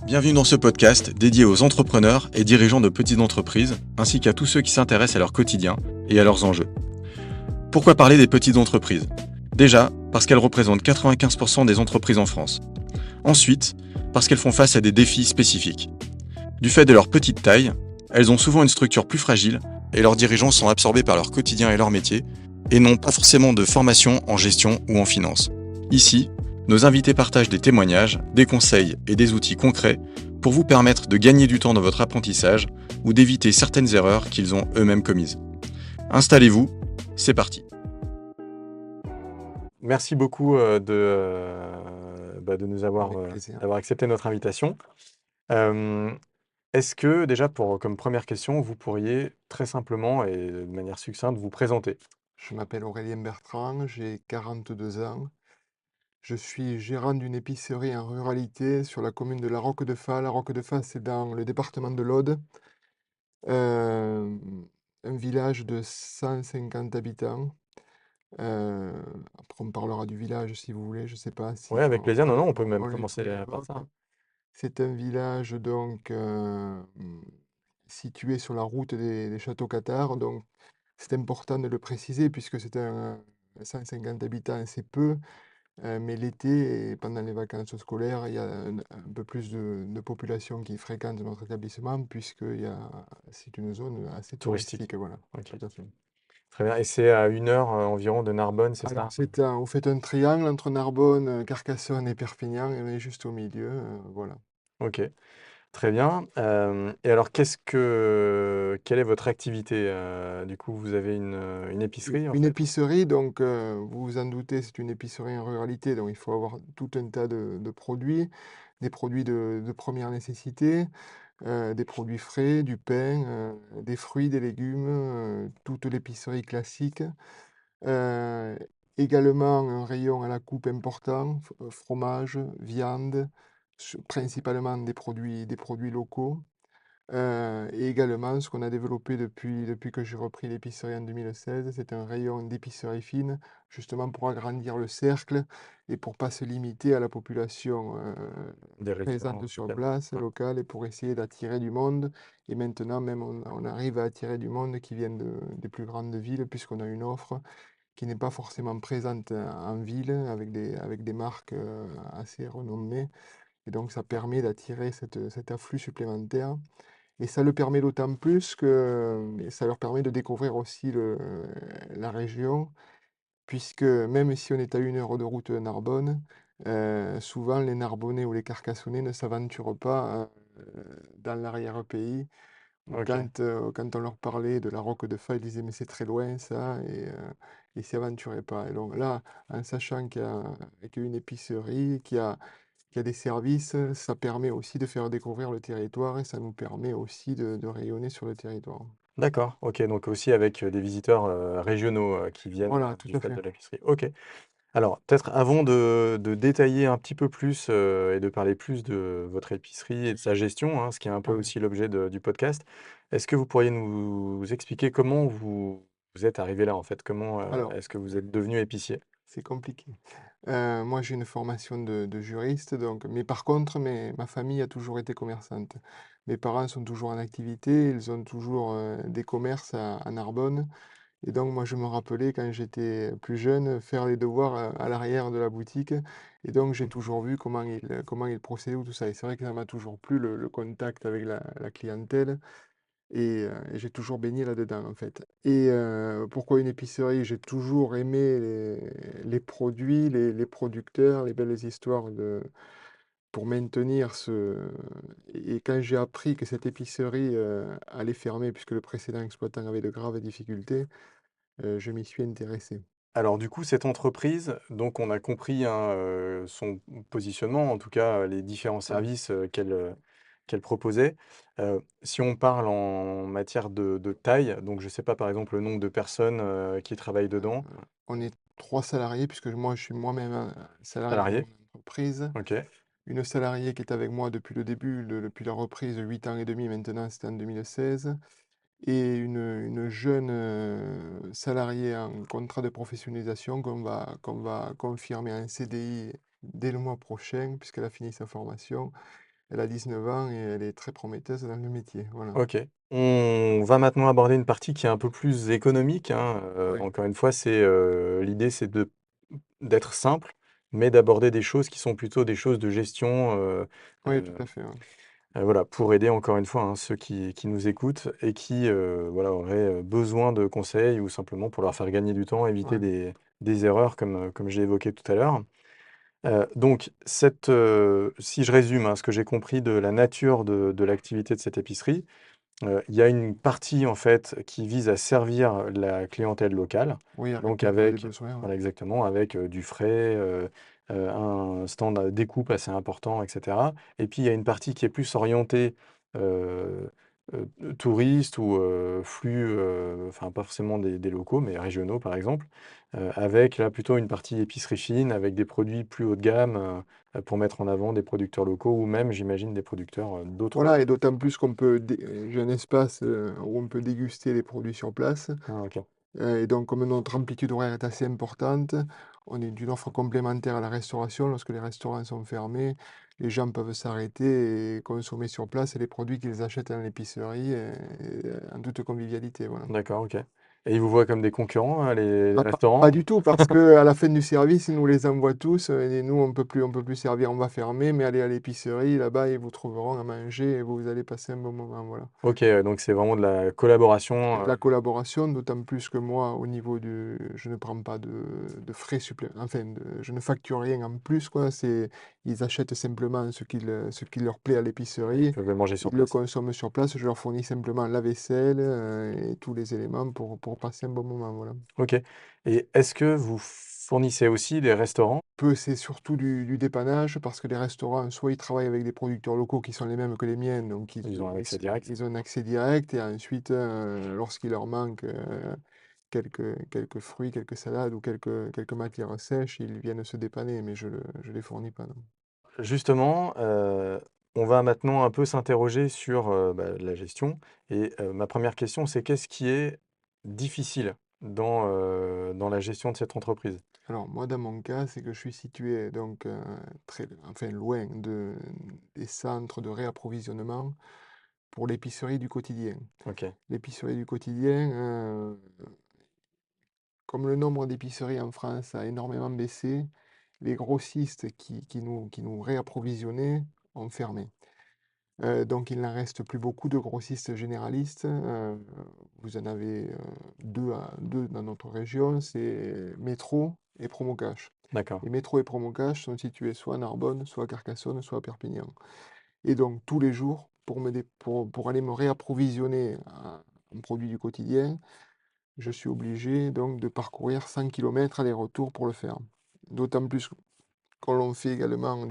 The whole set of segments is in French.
Bienvenue dans ce podcast dédié aux entrepreneurs et dirigeants de petites entreprises, ainsi qu'à tous ceux qui s'intéressent à leur quotidien et à leurs enjeux. Pourquoi parler des petites entreprises ? Déjà, parce qu'elles représentent 95% des entreprises en France. Ensuite, parce qu'elles font face à des défis spécifiques. Du fait de leur petite taille, elles ont souvent une structure plus fragile et leurs dirigeants sont absorbés par leur quotidien et leur métier, et n'ont pas forcément de formation en gestion ou en finance. Ici, nos invités partagent des témoignages, des conseils et des outils concrets pour vous permettre de gagner du temps dans votre apprentissage ou d'éviter certaines erreurs qu'ils ont eux-mêmes commises. Installez-vous, c'est parti. Merci beaucoup de nous d'avoir accepté notre invitation. Est-ce que déjà, comme première question, vous pourriez très simplement et de manière succincte vous présenter ? Je m'appelle Aurélien Bertrand, j'ai 42 ans. Je suis gérant d'une épicerie en ruralité sur la commune de La Roque-de-Fas. La Roque-de-Fas, c'est dans le département de l'Aude. Euh, un village de 150 habitants. Euh, Après, on parlera du village si vous voulez, je ne sais pas si Oui, avec plaisir. Non, on peut même on commencer par ça. C'est un village donc situé sur la route des châteaux cathares. Donc, c'est important de le préciser puisque c'est 150 habitants, c'est peu. Mais l'été et pendant les vacances scolaires, il y a un peu plus de population qui fréquente notre établissement puisque c'est une zone assez Touristique. touristique. Voilà, Ok. tout à fait. Très bien. Et c'est à 1 heure environ de Narbonne, c'est Alors, ça? vous faites un triangle entre Narbonne, Carcassonne et Perpignan, et on est juste au milieu. Voilà. Ok. Très bien. Et alors, quelle est votre activité? Du coup, vous avez une épicerie, en Une fait? épicerie, donc vous vous en doutez, c'est une épicerie en ruralité, donc il faut avoir tout un tas de produits, des produits de première nécessité, des produits frais, du pain, des fruits, des légumes, toute l'épicerie classique. Euh, Également un rayon à la coupe important, fromage, viande, principalement des produits locaux. Et également, ce qu'on a développé depuis que j'ai repris l'épicerie en 2016, c'est un rayon d'épicerie fine, justement pour agrandir le cercle et pour pas se limiter à la population Des présente restaurants, sur peut-être. place, Ouais. locale, et pour essayer d'attirer du monde. Et maintenant, même, on arrive à attirer du monde qui vient des plus grandes villes, puisqu'on a une offre qui n'est pas forcément présente en ville, avec des marques assez renommées. Et donc, ça permet d'attirer cet afflux supplémentaire. Et ça le permet d'autant plus que ça leur permet de découvrir aussi la région, puisque même si on est à 1 heure de route de Narbonne, souvent les Narbonnais ou les Carcassonnais ne s'aventurent pas dans l'arrière-pays, ou Ok. quand on leur parlait de la Roque de Faille, ils disaient mais c'est très loin ça, et ils ne s'y aventuraient pas. Et donc là, en sachant qu'il y a une épicerie, qu'il y a des services, ça permet aussi de faire découvrir le territoire et ça nous permet aussi de rayonner sur le territoire. D'accord. Ok. Donc aussi avec des visiteurs régionaux qui viennent Voilà, tout du à fait fait. de l'épicerie. Ok. Alors, peut-être avant de détailler un petit peu plus et de parler plus de votre épicerie et de sa gestion, hein, ce qui est un peu Ouais. aussi l'objet du podcast, est-ce que vous pourriez nous expliquer comment vous êtes arrivé là, en fait? Comment Alors, est-ce que vous êtes devenu épicier? c'est compliqué. Moi, j'ai une formation de juriste, donc, mais par contre, ma famille a toujours été commerçante. Mes parents sont toujours en activité, ils ont toujours des commerces à Narbonne. Et donc, moi, je me rappelais quand j'étais plus jeune faire les devoirs à l'arrière de la boutique. Et donc, j'ai toujours vu comment ils procédaient ou tout ça. Et c'est vrai que ça m'a toujours plu, le contact avec la clientèle. Et j'ai toujours baigné là-dedans, en fait. Et pourquoi une épicerie? J'ai toujours aimé les produits, les producteurs, les belles histoires pour maintenir ce. Et quand j'ai appris que cette épicerie allait fermer, puisque le précédent exploitant avait de graves difficultés, je m'y suis intéressé. Alors du coup, cette entreprise, donc on a compris hein, son positionnement, en tout cas les différents Ouais. services qu'elle proposait. Si on parle en matière de taille, donc je ne sais pas par exemple le nombre de personnes qui travaillent Euh, dedans, on est 3 salariés, puisque moi, je suis moi-même un salarié dans salariés. mon entreprise. Ok, Une salariée qui est avec moi depuis le début, depuis la reprise, 8 ans et demi maintenant, c'était en 2016. et une jeune salariée en contrat de professionnalisation qu'on va confirmer en CDI dès le mois prochain, puisqu'elle a fini sa formation. Elle a 19 ans et elle est très prometteuse dans le métier. Voilà. OK. On va maintenant aborder une partie qui est un peu plus économique, hein, Oui, encore une fois, l'idée, c'est d'être simple, mais d'aborder des choses qui sont plutôt des choses de gestion, oui, tout heu à fait. Ouais. voilà, pour aider encore une fois, hein, ceux qui nous écoutent et qui, voilà, auraient, besoin de conseils ou simplement pour leur faire gagner du temps, éviter Ouais. des erreurs comme j'ai évoqué tout à l'heure. Donc si je résume, hein, ce que j'ai compris de la nature de l'activité de cette épicerie, il y a une partie en fait qui vise à servir la clientèle locale, Oui, à donc répondre à des avec besoins. Ouais. voilà exactement, avec, du frais, un stand à découpe assez important et cetera. Et puis il y a une partie qui est plus orientée, heu touristes ou, flux, enfin pas forcément des locaux, mais régionaux par exemple, avec là plutôt une partie épicerie fine avec des produits plus haut de gamme, pour mettre en avant des producteurs locaux ou même j'imagine des producteurs, d'autres. Voilà, et d'autant plus j'ai un espace où on peut déguster les produits sur place. Ah OK. Et donc, comme notre amplitude horaire est assez importante, on est d'une offre complémentaire à la restauration. Lorsque les restaurants sont fermés, les gens peuvent s'arrêter et consommer sur place les produits qu'ils achètent à l'épicerie en toute convivialité. Voilà. D'accord, OK. Et ils vous voient comme des concurrents, les Ah, pas restaurants? du tout, parce qu'à la fin du service, ils nous les envoient tous et nous, on peut plus servir, on va fermer, mais allez à l'épicerie, là-bas, ils vous trouveront à manger et vous allez passer un bon moment. Voilà. OK, donc c'est vraiment de la collaboration, C'est de la collaboration, d'autant plus que moi, au niveau du je ne prends pas de frais supplémentaires, enfin, je ne facture rien en plus, quoi. Ils achètent simplement ce qui leur plaît à ils l'épicerie, peuvent le manger sur ils le place. consomment sur place, je leur fournis simplement la vaisselle, et tous les éléments pour passer un bon moment, voilà. OK. Et est-ce que vous fournissez aussi des restaurants? C'est surtout du dépannage parce que les restaurants, soit ils travaillent avec des producteurs locaux qui sont les mêmes que les miens, donc Ils ont un accès direct? ils ont un accès direct, et ensuite, lorsqu'il leur manque, quelques fruits, quelques salades ou quelques matières sèches, ils viennent se dépanner, mais je les fournis pas, non. Justement, on va maintenant un peu s'interroger sur, bah, la gestion et ma première question, c'est qu'est-ce qui est difficile dans la gestion de cette entreprise? Alors moi, dans mon cas, c'est que je suis situé donc, loin des centres de réapprovisionnement pour l'épicerie du quotidien. OK, L'épicerie du quotidien, comme le nombre d'épiceries en France a énormément baissé, les grossistes qui nous réapprovisionnaient ont fermé. Donc il n'en reste plus beaucoup de grossistes généralistes. Vous en avez 2 dans notre région, c'est Métro et Promocash. d'accord, Et Métro et Promocash sont situés soit à Narbonne, soit à Carcassonne, soit à Perpignan. Et donc tous les jours, pour aller me réapprovisionner en produits du quotidien, je suis obligé donc de parcourir 100 kilomètres aller-retour pour le faire. D'autant plus qu'on l'on fait également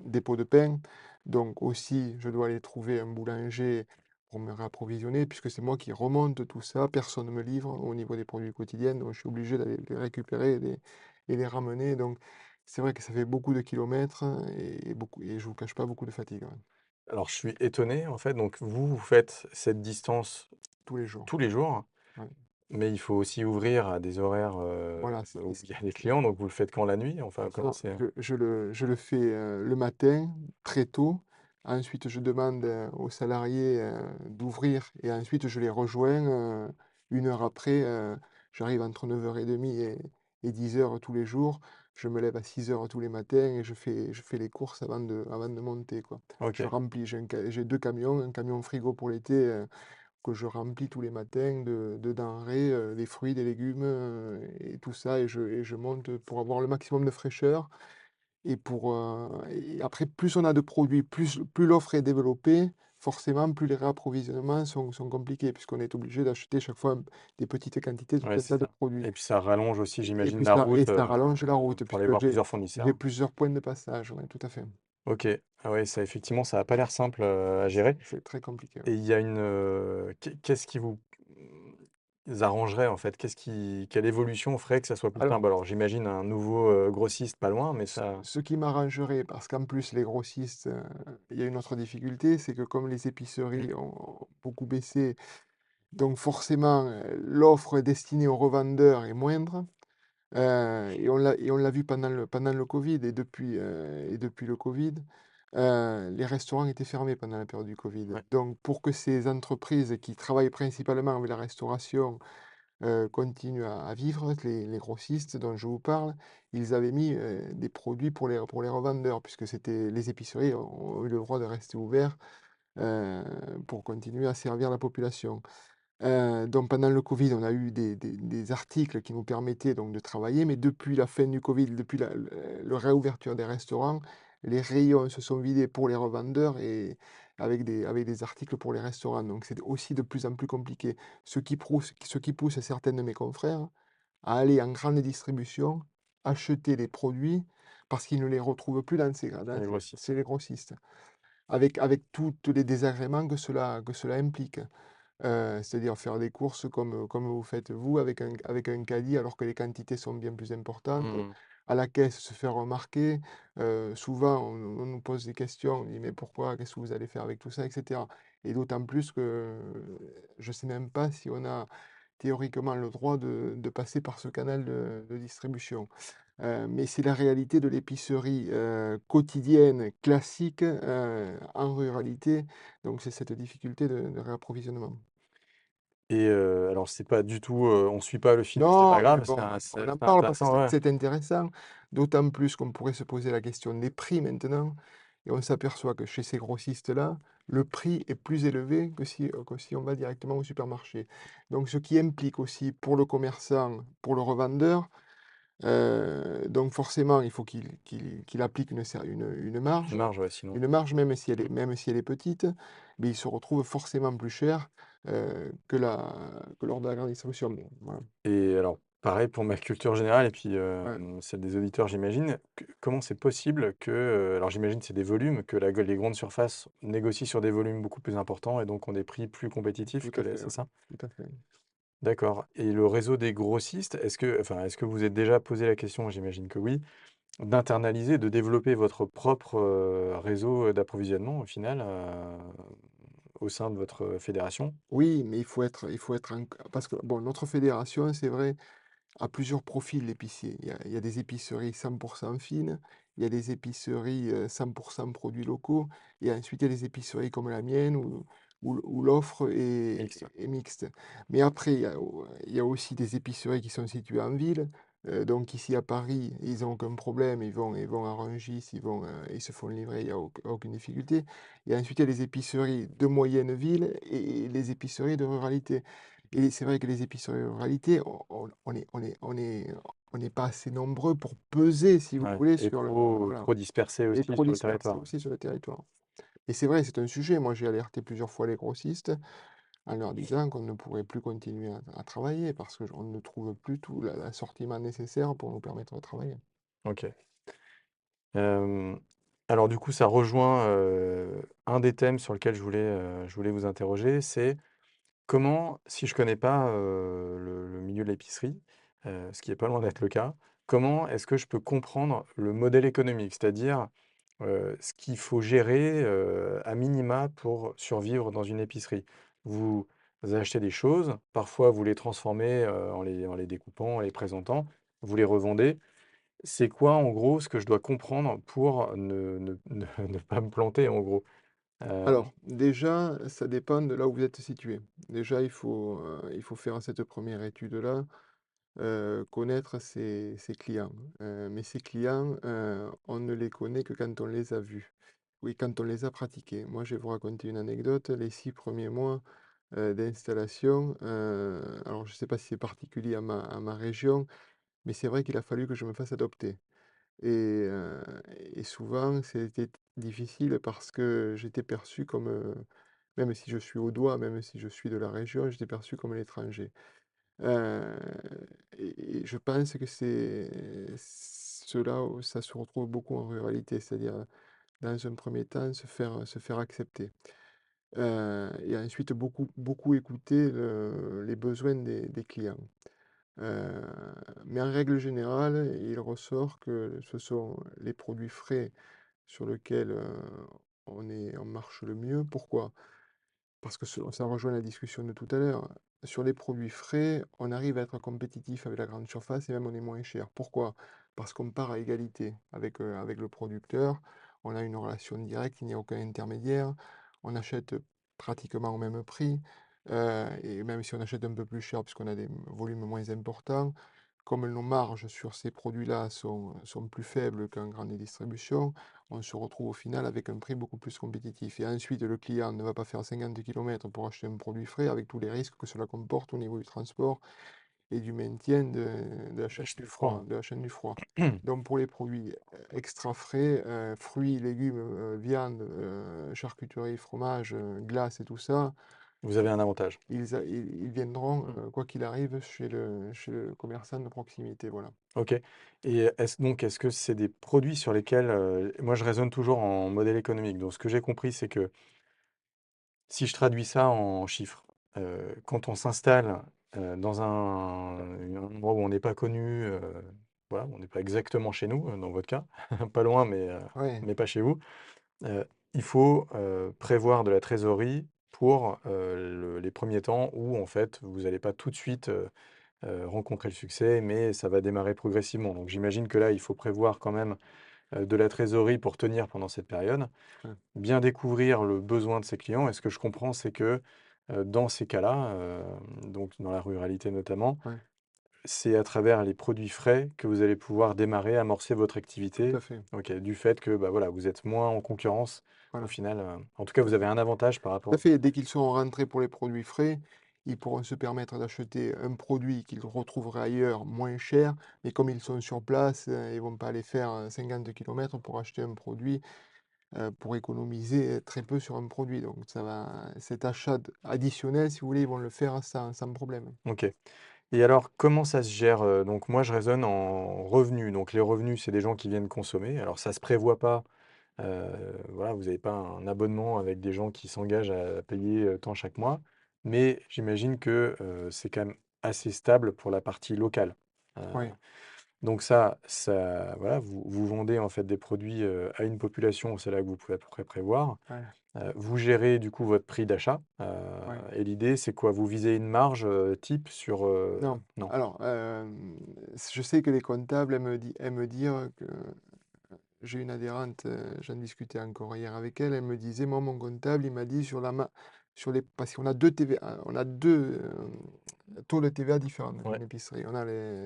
dépôt de pain. Donc aussi, je dois aller trouver un boulanger pour me réapprovisionner, puisque c'est moi qui remonte tout ça. Personne ne me livre au niveau des produits quotidiens, donc je suis obligé d'aller les récupérer et les ramener. Donc c'est vrai que ça fait beaucoup de kilomètres et je vous cache pas beaucoup de fatigue, ouais, alors je suis étonné en fait, donc vous faites cette distance tous les jours. tous les jours? Ouais. Mais il faut aussi ouvrir à des horaires, Voilà, où il y a des clients, donc vous le faites quand la nuit? Enfin, comment non, c'est? je le fais, le matin, très tôt. Ensuite, je demande, aux salariés, d'ouvrir, et ensuite je les rejoins, 1 heure après, j'arrive entre 9h30 et 10h tous les jours. Je me lève à 6h tous les matins et je fais les courses avant de monter, quoi. Je OK, remplis, j'ai 2 camions, un camion frigo pour l'été, que je remplis tous les matins de denrées, des fruits, des légumes, et tout ça, et je monte pour avoir le maximum de fraîcheur, et après plus on a de produits, plus l'offre est développée, forcément plus les réapprovisionnements sont compliqués puisqu'on est obligé d'acheter chaque fois des petites quantités de ouais, tout un c'est tas de ça. produits, Et puis ça rallonge aussi, et j'imagine, puis la ça et route, ça rallonge la route pour aller puisque voir j'ai plusieurs j'ai fournisseurs. plusieurs points de passage, ouais, tout à fait. OK. Ah ouais, ça effectivement, ça a pas l'air simple, à gérer. C'est très compliqué, ouais. Et il y a qu'est-ce qui vous, arrangerait, en fait? Quelle évolution ferait que ça soit plus Alors simple? Alors j'imagine un nouveau, grossiste pas loin, mais Ce ça ce qui m'arrangerait, parce qu'en plus les grossistes, il y a une autre difficulté, c'est que comme les épiceries ont beaucoup baissé, Donc forcément, l'offre destinée aux revendeurs est moindre, et on l'a vu pendant le covid et depuis le covid, les restaurants étaient fermés pendant la période du covid. Ouais. Donc pour que ces entreprises qui travaillent principalement avec la restauration, continuent à vivre, les grossistes dont je vous parle, ils avaient mis, des produits pour les revendeurs puisque c'était les épiceries ont eu le droit de rester ouverts, heu, pour continuer à servir la population. Donc pendant le covid, on a eu des articles qui nous permettaient donc de travailler, mais depuis la fin du covid, depuis le réouverture des restaurants, les rayons se sont vidés pour les revendeurs et avec des articles pour les restaurants. Donc c'est aussi de plus en plus compliqué. Ce qui pousse certains de mes confrères à aller en grande distribution, acheter les produits parce qu'ils ne les retrouvent plus Les grossistes. chez les grossistes, avec tous les désagréments que cela implique. C'est-à-dire faire des courses comme vous faites vous avec un caddie alors que les quantités sont bien plus importantes. Mmh. À la caisse, se faire remarquer. Souvent on nous pose des questions, on dit: «Mais pourquoi? Qu'est-ce que vous allez faire avec tout ça?» et cetera, et d'autant plus que, je ne sais même pas si on a théoriquement le droit de passer par ce canal de distribution. Mais c'est la réalité de l'épicerie, quotidienne, classique, en ruralité, donc c'est cette difficulté de réapprovisionnement. Et alors c'est pas du tout, on suit pas le fil, mais c'est pas Non, mais grave, bon, on en c'est parle parce que intéressant, ouais. c'est intéressant, d'autant plus qu'on pourrait se poser la question des prix maintenant, et on s'aperçoit que chez ces grossistes-là, le prix est plus élevé que si on va directement au supermarché. Donc ce qui implique aussi pour le commerçant, pour le revendeur, donc forcément il faut qu'il applique Une marge, ouais, sinon. une marge Mmh. même si elle est petite, mais il se retrouve forcément plus cher, que lors de la grande distribution. Bon, voilà. Et alors, pareil pour ma culture générale et puis, Ouais. celle des auditeurs, j'imagine. Comment c'est possible que, alors j'imagine c'est des volumes, que les grandes surfaces négocient sur des volumes beaucoup plus importants et donc ont des prix plus compétitifs Tout que à les, fait, c'est ouais. ça? Tout à fait. D'accord, et le réseau des grossistes, est-ce que vous êtes déjà posé la question, j'imagine que oui, d'internaliser, de développer votre propre, réseau, d'approvisionnement au final, au sein de votre fédération? Oui, mais il faut être parce que bon, notre fédération, c'est vrai, a plusieurs profils l'épicier. Il y a des épiceries 100% fines, il y a des épiceries, 100% produits locaux, et ensuite il y a des épiceries comme la mienne où l'offre Mixte, ouais. est mixte. Mais après, il y a aussi des épiceries qui sont situées en ville. Donc ici à Paris, ils ont aucun problème, ils vont à Rungis, ils se font livrer, il y a aucune difficulté. Et ensuite, il y a les épiceries de moyenne ville et les épiceries de ruralité. Et c'est vrai que les épiceries de ruralité, on n'est pas assez nombreux pour peser, si vous Ouais, voulez, et sur le voilà, trop dispersé et aussi trop sur le dispersés territoire. aussi sur le territoire. Et c'est vrai, c'est un sujet. Moi, j'ai alerté plusieurs fois les grossistes en leur disant qu'on ne pourrait plus continuer à travailler parce qu'on ne trouve plus tout l'assortiment nécessaire pour nous permettre de travailler. OK. Hem, alors du coup, ça rejoint, un des thèmes sur lequel je voulais vous interroger, c'est comment, si je connais pas, le milieu de l'épicerie, ce qui est pas loin d'être le cas, comment est-ce que je peux comprendre le modèle économique? C'est-à-dire, ce qu'il faut gérer, à minima pour survivre dans une épicerie. Vous achetez des choses, parfois vous les transformez, en les découpant, en les présentant, vous les revendez. C'est quoi, en gros, ce que je dois comprendre pour ne pas me planter, en gros? Hem, Alors, déjà, ça dépend de là où vous êtes situé. Déjà, il faut faire cette première étude-là, connaître ses clients. Mais ses clients, on ne les connaît que quand on les a vus. Oui, quand on les a pratiqués. Moi, je vais vous raconter une anecdote. Les 6 premiers mois, d'installation, alors je ne sais pas si c'est particulier à ma région, mais c'est vrai qu'il a fallu que je me fasse adopter. Et souvent, c'était difficile parce que j'étais perçu comme, même si je suis audois, même si je suis de la région, j'étais perçu comme l'étranger. Heu et je pense que c'est cela où ça se retrouve beaucoup en ruralité, c'est-à-dire, dans un premier temps, se faire accepter. Et ensuite beaucoup écouter les besoins des clients. Heu, mais en règle générale, il ressort que ce sont les produits frais sur lesquels, on marche le mieux. Pourquoi? Parce que ça rejoint la discussion de tout à l'heure. Sur les produits frais, on arrive à être compétitif avec la grande surface et même on est moins cher. Pourquoi? Parce qu'on part à égalité avec le producteur. On a une relation directe, il n'y a aucun intermédiaire. On achète pratiquement au même prix. Et même si on achète un peu plus cher puisqu'on a des volumes moins importants, comme nos marges sur ces produits-là sont plus faibles qu'en grande distribution, on se retrouve au final avec un prix beaucoup plus compétitif. Et ensuite, le client ne va pas faire 50 kilomètres pour acheter un produit frais avec tous les risques que cela comporte au niveau du transport et du maintien de la chaîne Acheter du froid. froid, de la chaîne du froid. Donc pour les produits extra frais, fruits, légumes, viande, charcuterie, fromage, glace et tout ça, Vous avez un avantage. ils viendront, Mm. quoi qu'il arrive, chez le commerçant de proximité. Voilà. Ok. Et est-ce que c'est des produits sur lesquels, moi je raisonne toujours en modèle économique. Donc ce que j'ai compris, c'est que si je traduis ça en chiffres, quand on s'installe dans un endroit où on n'est pas connu, voilà, on n'est pas exactement chez nous, dans votre cas, pas loin, Ouais, mais pas chez vous, euh, il faut prévoir de la trésorerie pour les premiers temps où en fait vous n'allez pas tout de suite rencontrer le succès, mais ça va démarrer progressivement. Donc j'imagine que là, il faut prévoir quand même de la trésorerie pour tenir pendant cette période, ouais, bien découvrir le besoin de ses clients. Et ce que je comprends, c'est que dans ces cas-là, donc dans la ruralité notamment, ouais, c'est à travers les produits frais que vous allez pouvoir démarrer, amorcer votre tout activité. à fait. Ok, du fait que bah, voilà, vous êtes moins en concurrence au Voilà. final. En tout cas, vous avez un avantage par Tout à rapport. fait, dès qu'ils seront rentrés pour les produits frais, ils pourront se permettre d'acheter un produit qu'ils retrouveraient ailleurs moins cher, mais comme ils sont sur place, ils vont pas aller faire 50 kilomètres pour acheter un produit, pour économiser très peu sur un produit. Donc ça va, cet achat additionnel, si vous voulez, ils vont le faire sans problème. Ok. Et alors, comment ça se gère? Donc moi, je raisonne en revenus. Donc les revenus, c'est des gens qui viennent consommer. Alors ça se prévoit pas. Voilà, vous n'avez pas un abonnement avec des gens qui s'engagent à payer tant chaque mois. Mais j'imagine que c'est quand même assez stable pour la partie locale. Euh, Oui, donc voilà, vous vendez en fait des produits à une population, c'est là que vous pouvez à peu près prévoir. ouais, Vous gérez du coup votre prix d'achat. ouais. Et l'idée, c'est quoi? Vous visez une marge type sur... Non. Non. Alors, je sais que les comptables aiment me dire que j'ai une adhérente, j'en discutais encore hier avec elle, elle me disait: «Moi, mon comptable, il m'a dit sur les» parce qu'on a 2 TVA, on a 2 taux de TVA différents dans Ouais, une épicerie. On a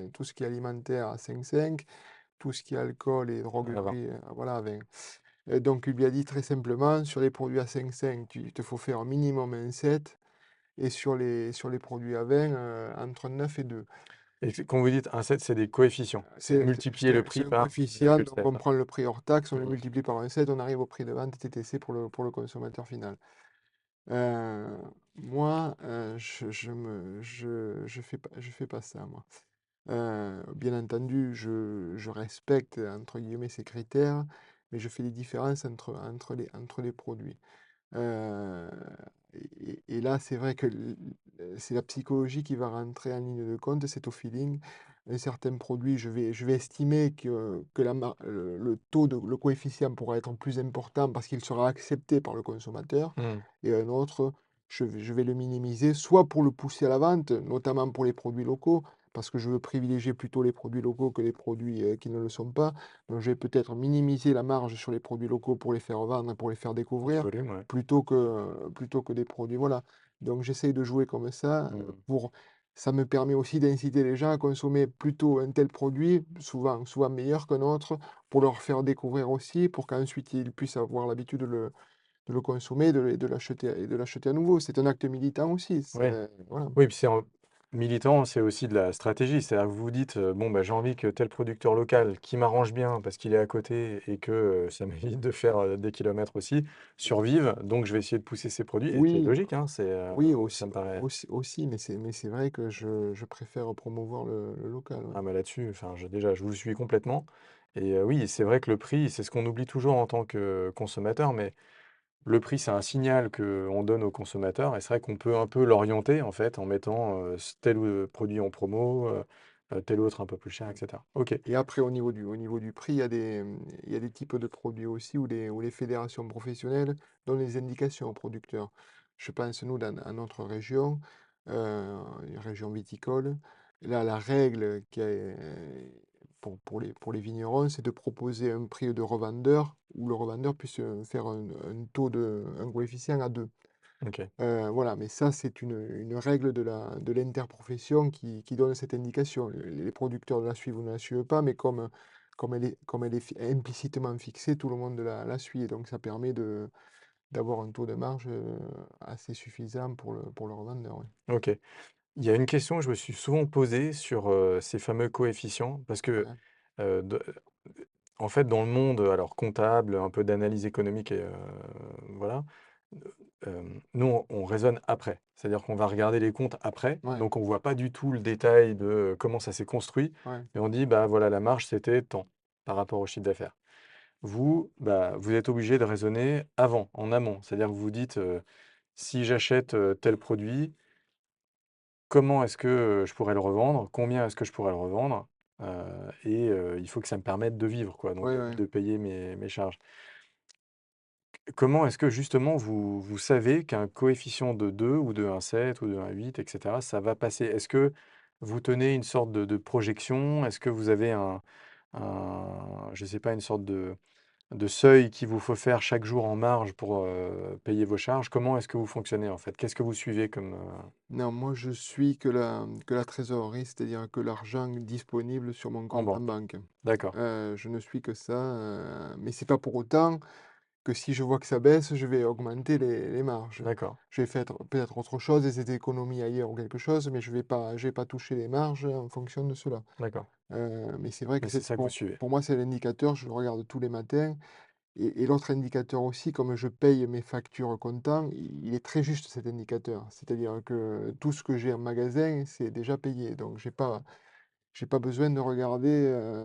tout ce qui est alimentaire à 5,5, tout ce qui est alcool et à 20. droguerie, voilà, à 20. Et donc il lui a dit très simplement: «Sur les produits à 5,5, il te faut faire au minimum un 7 et sur les produits à 20, entre 9 et 2». Et quand vous dites un 7, c'est des coefficients. C'est multiplier le C'est prix un par coefficient, donc 1,7. on prend le prix hors taxe, on le Mhm. multiplie par un 7, on arrive au prix de vente TTC pour le consommateur final. Moi, je fais pas ça, moi. Bien entendu, je respecte, entre guillemets, «ces critères», mais je fais des différences entre les produits. Heu et là, c'est vrai que c'est la psychologie qui va rentrer en ligne de compte, c'est au feeling. Un certain produit, je vais estimer que le taux le coefficient pourra être plus important parce qu'il sera accepté par le consommateur Mhm. et un autre, je vais le minimiser, soit pour le pousser à la vente, notamment pour les produits locaux, parce que je veux privilégier plutôt les produits locaux que les produits, qui ne le sont pas. Donc je vais peut-être minimiser la marge sur les produits locaux pour les faire vendre, pour les faire Le découvrir, volume, ouais. plutôt que des produits, voilà. Donc j'essaye de jouer comme ça, Mhm. ça me permet aussi d'inciter les gens à consommer plutôt un tel produit, souvent meilleur qu'un autre, pour leur faire découvrir aussi, pour qu'ensuite ils puissent avoir l'habitude de le consommer, de l'acheter à nouveau. C'est un acte militant aussi, Ouais. voilà. Oui, puis militant, c'est aussi de la stratégie. C'est-à-dire que vous vous dites, bon, bah, j'ai envie que tel producteur local qui m'arrange bien parce qu'il est à côté et que ça m'évite de faire des kilomètres aussi, survive. Donc, je vais essayer de pousser ses produits. Et c'est Oui, logique, hein, oui ça aussi me paraît. aussi, mais c'est vrai que je préfère promouvoir le local, ouais. Ah, bah là-dessus, enfin, déjà, je vous suis complètement. Et oui, c'est vrai que le prix, c'est ce qu'on oublie toujours en tant que consommateur, mais le prix, c'est un signal qu'on donne au consommateur et c'est vrai qu'on peut un peu l'orienter en fait en mettant tel produit en promo, tel autre un peu plus cher, etc. Ok. Et après au niveau du prix, il y a des types de produits aussi où les fédérations professionnelles donnent des indications aux producteurs. Je pense, nous, à notre région, une région viticole, là, la règle qui est pour les vignerons, c'est de proposer un prix de revendeur où le revendeur puisse faire un coefficient à 2. OK. Voilà, mais ça, c'est une règle de l'interprofession qui donne cette indication. Les producteurs la suivent ou ne la suivent pas, mais comme elle est implicitement fixée, tout le monde la suit. Et donc, ça permet d'avoir un taux de marge assez suffisant pour le revendeur. Oui. OK. Il y a une question que je me suis souvent posée sur, ces fameux coefficients parce que, Ouais, de en fait, dans le monde, alors comptable, un peu d'analyse économique et voilà, nous, on raisonne après. C'est-à-dire qu'on va regarder les comptes après, ouais, donc on voit pas du tout le détail de, comment ça s'est construit ouais. et on dit: «Bah, voilà, la marge, c'était tant par rapport au chiffre d'affaires». Vous, bah, vous êtes obligé de raisonner avant, en amont. C'est-à-dire que vous vous dites, «Si j'achète, tel produit, comment est-ce que, je pourrais le revendre? Combien est-ce que je pourrais le revendre? Il faut que ça me permette de vivre quoi, donc Ouais, de ouais. de payer mes charges». Comment est-ce que justement vous savez qu'un coefficient de 2 ou de 1,7 ou de 1,8 et cetera, ça va passer? Est-ce que vous tenez une sorte de projection? Est-ce que vous avez je sais pas, une sorte de seuil qu'il vous faut faire chaque jour en marge pour, payer vos charges? Comment est-ce que vous fonctionnez en fait? Qu'est-ce que vous suivez comme, Non, moi, je suis que la trésorerie, c'est-à-dire que l'argent disponible sur mon en compte en banque? banque. D'accord, Je ne suis que ça, mais c'est pas pour autant que si je vois que ça baisse, je vais augmenter les marges. d'accord, Je vais faire peut-être autre chose, des économies ailleurs ou quelque chose, mais je vais pas toucher les marges en fonction de cela. d'accord. Mais c'est vrai que Mais c'est c'est ça que vous pour suivez? pour moi, c'est l'indicateur, je le regarde tous les matins. Et l'autre indicateur aussi, comme je paye mes factures comptant, il est très juste cet indicateur. C'est-à-dire que tout ce que j'ai en magasin, c'est déjà payé. Donc j'ai pas besoin de regarder,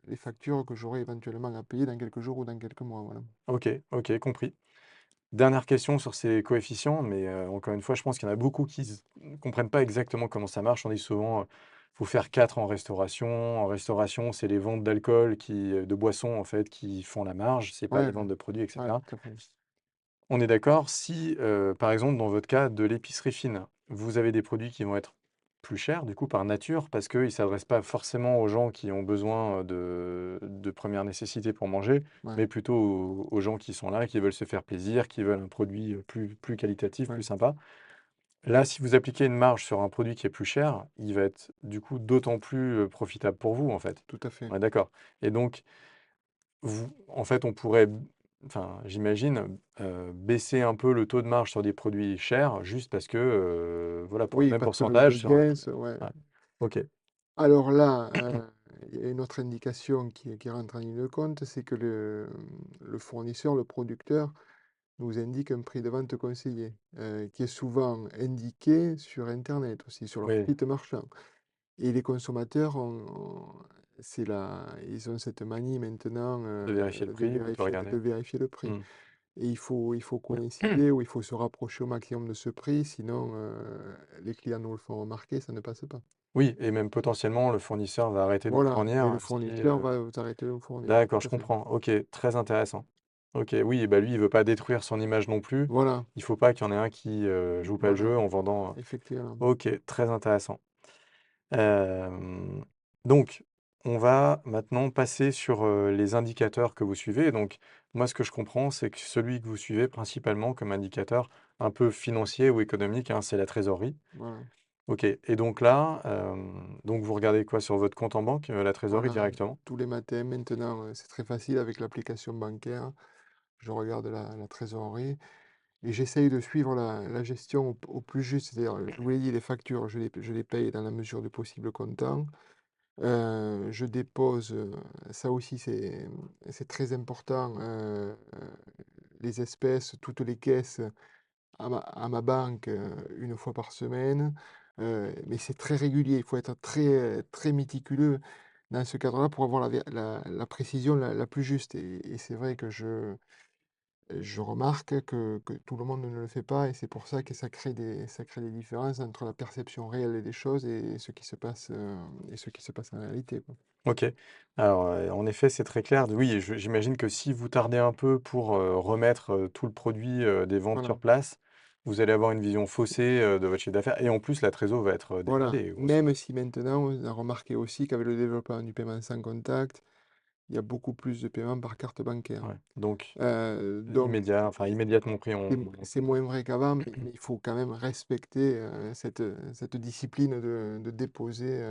les factures que j'aurai éventuellement à payer dans quelques jours ou dans quelques mois, voilà. OK, OK, compris. Dernière question sur ces coefficients, mais encore une fois, je pense qu'il y en a beaucoup qui ne comprennent pas exactement comment ça marche. On dit souvent, faut faire 4 en restauration. En restauration, c'est les ventes d'alcool de boissons en fait, qui font la marge, c'est pas Ouais, les ventes de produits et ouais, cetera. tout à fait. On est d'accord, si, par exemple, dans votre cas, de l'épicerie fine, vous avez des produits qui vont être plus chers, du coup, par nature, parce qu'ils ne s'adressent pas forcément aux gens qui ont besoin, de première nécessité pour manger, Ouais, mais plutôt aux gens qui sont là, qui veulent se faire plaisir, qui veulent un produit, plus qualitatif, plus ouais, sympa. Là, si vous appliquez une marge sur un produit qui est plus cher, il va être, du coup, d'autant plus, profitable pour vous, en fait. tout à fait. On est d'accord? Et donc en fait, on pourrait, enfin, j'imagine, baisser un peu le taux de marge sur des produits chers, juste parce que, voilà, pour le Oui, même parce que le pourcentage sur un gain, ouais. ouais. OK, Alors là, il y a une autre indication qui rentre en ligne de compte, c'est que le fournisseur, le producteur nous indique un prix de vente conseillé, qui est souvent indiqué sur internet aussi, sur leur oui, site marchand. Et les consommateurs ils ont cette manie maintenant, de vérifier le de prix ou de vérifier regarder. de vérifier le prix. Mmh. Et il faut coïncider ou il faut se rapprocher au maximum de ce prix, sinon, les clients nous le font remarquer, ça ne passe pas. Oui et même potentiellement, le fournisseur va arrêter de vous Voilà, et le fournir si, fournisseur va vous arrêter de vous fournir, d'accord, tout je à fait. comprends. OK, très intéressant. OK, oui, bah, lui, il veut pas détruire son image non plus. Voilà, Il faut pas qu'il y en ait un qui, joue pas le voilà, jeu en vendant, effectivement. OK, très intéressant. Hem, donc, on va maintenant passer sur, les indicateurs que vous suivez. Donc, moi, ce que je comprends, c'est que celui que vous suivez principalement comme indicateur un peu financier ou économique, hein, c'est la trésorerie. Voilà, OK et donc là, donc vous regardez quoi sur votre compte en banque, la trésorerie voilà. directement? Tous les matins maintenant, c'est très facile avec l'application bancaire. Je regarde la trésorerie et j'essaye de suivre la gestion au plus juste. C'est-à-dire, je vous l'ai dit, les factures, je les paye dans la mesure du possible comptant. Je dépose, ça aussi c'est très important, les espèces, toutes les caisses à ma banque, 1 fois par semaine, mais c'est très régulier. Il faut être très, très méticuleux dans ce cadre-là pour avoir la précision la plus juste. Et c'est vrai que je remarque que tout le monde ne le fait pas, et c'est pour ça que ça crée des différences entre la perception réelle des choses et ce qui se passe en réalité, quoi. OK. Alors, en effet, c'est très clair. Oui, j'imagine que si vous tardez un peu pour, remettre, tout le produit, des ventes Voilà, sur place, vous allez avoir une vision faussée, de votre chiffre d'affaires et en plus la trésor va être, Voilà, dégradée aussi. même si maintenant on a remarqué aussi qu'avec le développement du paiement sans contact, il y a beaucoup plus de paiements par carte bancaire. Ouais, donc Donc immédiat, enfin immédiatement pris en c'est moins vrai qu'avant, mais il faut quand même respecter cette discipline de déposer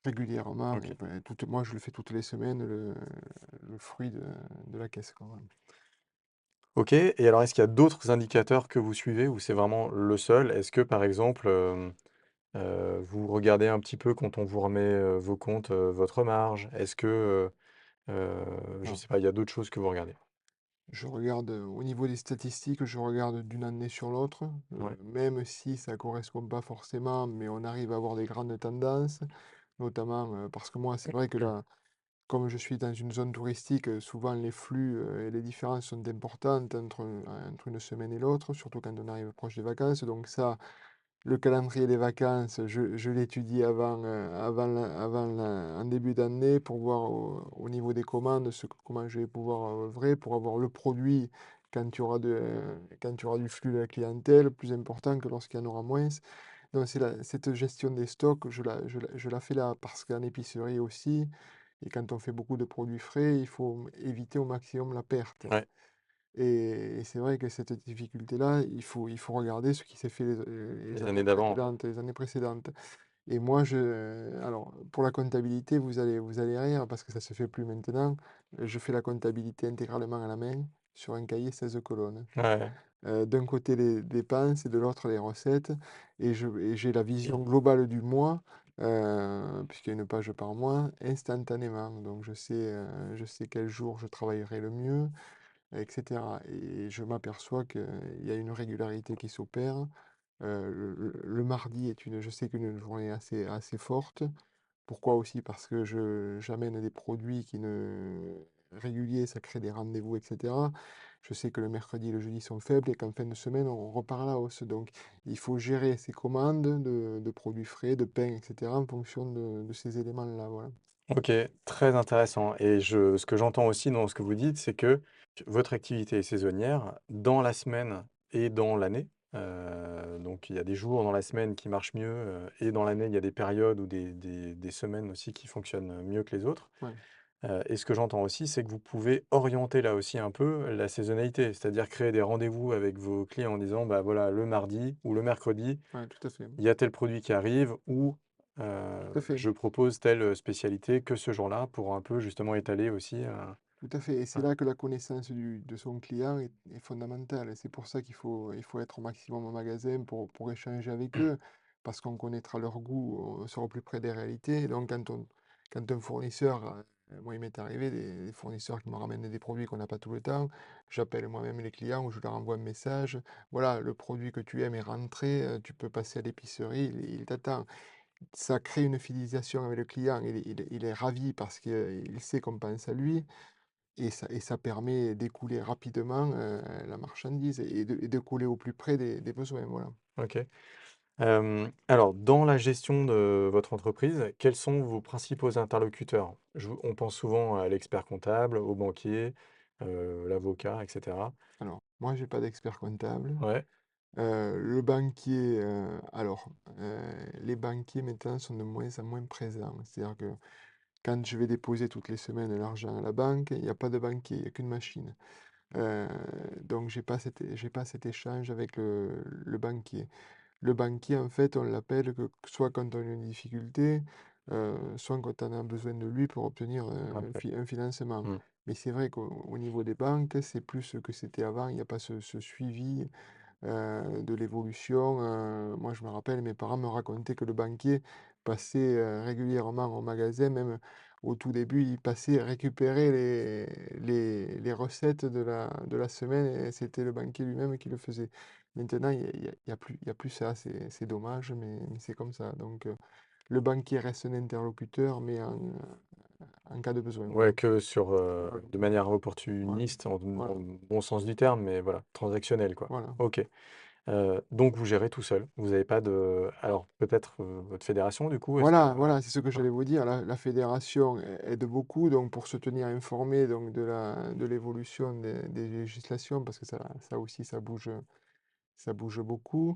régulièrement. OK. Et ben, moi, je le fais toutes les semaines, le fruit de la caisse, quoi, voilà. OK et alors est-ce qu'il y a d'autres indicateurs que vous suivez ou c'est vraiment le seul? Est-ce que par exemple, vous regardez un petit peu quand on vous remet, vos comptes, votre marge? Est-ce que, je Alors, sais pas, il y a d'autres choses que vous regardez? je regarde au niveau des statistiques, je regarde d'une année sur l'autre, Ouais, même si ça correspond pas forcément, mais on arrive à avoir des grandes tendances, notamment parce que moi, c'est vrai que là, comme je suis dans une zone touristique, souvent les flux et les différences sont importantes entre une semaine et l'autre, surtout quand on arrive proche des vacances. Donc ça, le calendrier des vacances, je l'étudie en début d'année pour voir au niveau des commandes comment je vais pouvoir œuvrer pour avoir le produit quand il y aura du flux de la clientèle plus important que lorsqu'il y en aura moins. Donc cette gestion des stocks, je la fais là parce qu'en épicerie aussi, et quand on fait beaucoup de produits frais, il faut éviter au maximum la perte. ouais, Et c'est vrai que cette difficulté-là, il faut regarder ce qui s'est fait les années d'avant. les années précédentes. Et moi, alors, pour la comptabilité, vous allez rire parce que ça se fait plus maintenant. Je fais la comptabilité intégralement à la main sur un cahier 16 colonnes. Ouais, D'un côté les dépenses et de l'autre les recettes. Et j'ai la vision globale du mois, puisqu'il y a une page par mois, instantanément. Donc je sais quel jour je travaillerai le mieux, etc. Et je m'aperçois qu'il y a une régularité qui s'opère. Le mardi je sais qu'une journée assez forte. Pourquoi aussi? Parce que j'amène des produits réguliers, ça crée des rendez-vous, etc. Je sais que le mercredi et le jeudi sont faibles et qu'en fin de semaine, on repart à la hausse. Donc, il faut gérer ses commandes de produits frais, de pain, etc. en fonction de ces éléments-là. Voilà. OK, très intéressant et ce que j'entends aussi dans ce que vous dites, c'est que votre activité est saisonnière dans la semaine et dans l'année. Donc il y a des jours dans la semaine qui marchent mieux, et dans l'année, il y a des périodes ou des semaines aussi qui fonctionnent mieux que les autres. Ouais, Et ce que j'entends aussi, c'est que vous pouvez orienter là aussi un peu la saisonnalité, c'est-à-dire créer des rendez-vous avec vos clients en disant: «Bah, voilà, le mardi ou le mercredi, ouais, tout à fait. il y a tel produit qui arrive» ou Tout à fait. «Je propose telle, spécialité que ce jour-là» pour un peu justement étaler aussi, Tout à fait. Et c'est ouais. là que la connaissance de son client est fondamentale. Et c'est pour ça il faut être au maximum au magasin pour échanger avec eux, parce qu'on connaîtra leur goût, on sera au plus près des réalités. Et donc, quand un fournisseur, moi, il m'est arrivé des fournisseurs qui me ramènent des produits qu'on n'a pas tout le temps, j'appelle moi-même les clients ou je leur envoie un message. Voilà, le produit que tu aimes est rentré, tu peux passer à l'épicerie, il t'attend. Ça crée une fidélisation avec le client. Il est ravi parce qu'il sait qu'on pense à lui. Et ça permet d'écouler rapidement, la marchandise et de couler au plus près des besoins, voilà. OK. Alors dans la gestion de votre entreprise, quels sont vos principaux interlocuteurs? On pense souvent à l'expert comptable, au banquier, l'avocat et cetera. Alors, moi, j'ai pas d'expert comptable. Ouais, Le banquier, les banquiers maintenant sont de moins en moins présents. C'est-à-dire que quand je vais déposer toutes les semaines l'argent à la banque, il y a pas de banquier, il y a qu'une machine. Heu, donc j'ai pas cet échange avec le banquier. Le banquier, en fait, on l'appelle que soit quand on a une difficulté, soit quand on a besoin de lui pour obtenir après. un financement. Mmh. Mais c'est vrai qu'au niveau des banques, c'est plus ce que c'était avant. Il n'y a pas ce suivi de l'évolution. Moi, je me rappelle, mes parents me racontaient que le banquier passait régulièrement au magasin, même au tout début, il passait récupérer les recettes de la semaine et c'était le banquier lui-même qui le faisait. Maintenant, il y a plus ça, c'est dommage, mais c'est comme ça. Donc, le banquier reste un interlocuteur, mais en cas de besoin. Ouais, Voilà. que sur, Voilà. de manière Voilà. opportuniste dans Voilà. le bon sens du terme, mais voilà, transactionnel quoi. Voilà. OK. Donc vous gérez tout seul? Vous avez pas de alors peut-être, votre fédération du coup, est-ce que Voilà, voilà, c'est ce que j'allais vous dire. La fédération aide beaucoup donc pour se tenir informé donc de l'évolution des législations parce que ça aussi ça bouge ça bouge beaucoup,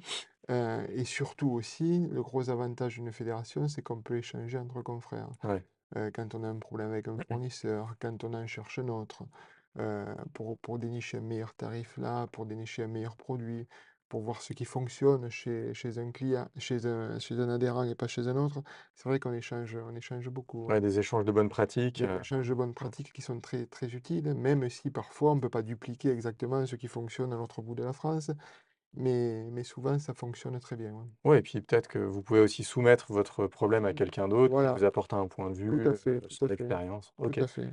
et surtout aussi, le gros avantage d'une fédération, c'est qu'on peut échanger entre confrères. Ouais. Quand on a un problème avec un fournisseur, quand on en cherche un autre, pour dénicher un meilleur tarif là, pour dénicher un meilleur produit, pour voir ce qui fonctionne chez un client, chez un adhérent et pas chez un autre. C'est vrai on échange beaucoup, ouais. Ouais, des échanges de bonnes pratiques, Des échanges de bonnes mmh. pratiques qui sont très, très utiles, même si parfois on ne peut pas dupliquer exactement ce qui fonctionne à l'autre bout de la France, mais souvent ça fonctionne très bien, ouais. Ouais et puis peut-être que vous pouvez aussi soumettre votre problème à quelqu'un d'autre qui Voilà, vous apporte un point de vue, tout son à fait, expérience. tout OK. à fait.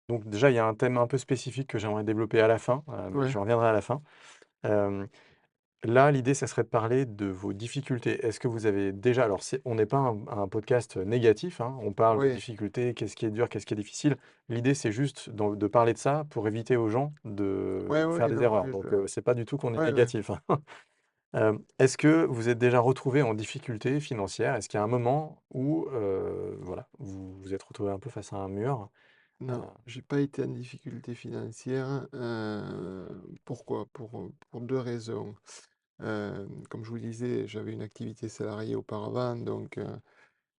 Donc déjà, il y a un thème un peu spécifique que j'aimerais développer à la fin, mais Ouais, je reviendrai à la fin. Hem, Là, l'idée, ça serait de parler de vos difficultés. Est-ce que vous avez déjà alors c'est on n'est pas un podcast négatif, hein, on parle de oui, difficultés, qu'est-ce qui est dur, qu'est-ce qui est difficile. L'idée, c'est juste de parler de ça pour éviter aux gens de ouais, faire ouais, des non, erreurs. mais Donc, c'est pas du tout qu'on est ouais, ouais. négatif, hein. Est-ce que vous êtes déjà retrouvé en difficulté financière? Est-ce qu'il y a un moment où, voilà, vous vous êtes retrouvé un peu face à un mur? Heu, Non, j'ai pas été en difficulté financière. Pourquoi? Pour 2 raisons. Comme je vous disais, j'avais une activité salariée auparavant, donc